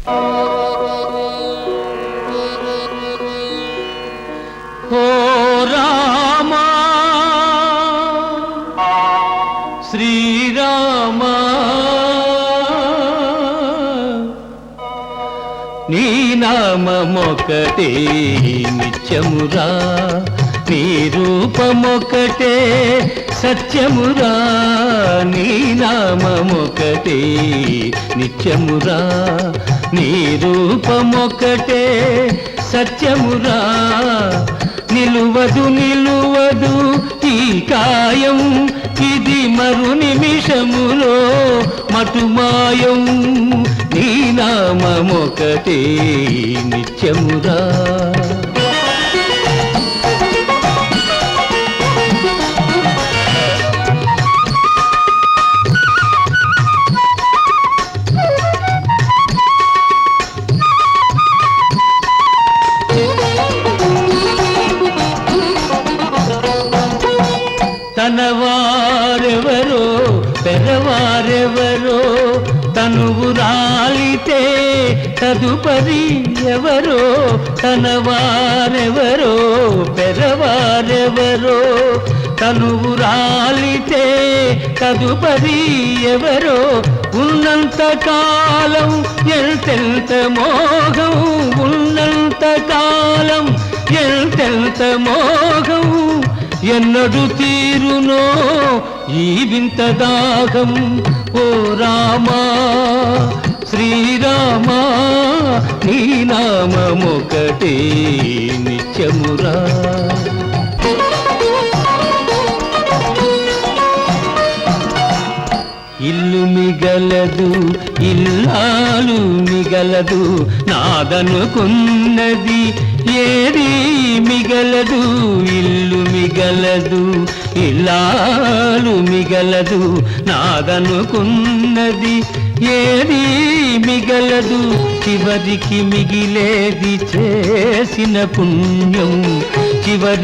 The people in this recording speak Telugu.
ఓ రామా శ్రీరామా నీ నామమొకటే నిత్యమురా, నీ రూపమొకటే సత్యమురా. నీ నామమొకటే నిత్యమురా, నీ రూపమొకటే సత్యమురా. నిలువదు నిలువదు ఈ కాయం, ఇది మరు నిమిషములో మటుమాయం. నీ నామమొకటే నిత్యమురా. తనవారెవరో పెరవారెవరో, తనువు రాలితే తదుపరి ఎవరో. తనవారెవరో పెరవారెవరో, తనువు రాలితే తదుపరి ఎవరో. ఉన్నంత కాలం ఎంతెంత మోహం, ఉన్నంత కాలం ఎంతెంత మోహం. ఎన్నడు తీరునో ఈ వింత దాహం. ఓ రామా శ్రీరామా నీ నామమొకటే నిత్యమురా. ఇల్లు మిగలదు ఇల్లాలు మిగలదు, నాదనుకున్నది ఏది మిగలదు. ఇల్లు మిగలదు ఇల్లాలు మిగలదు, నాదనుకున్నది ఏది మిగలదు. చివరికి మిగిలేది చేసిన పుణ్యం. చివరి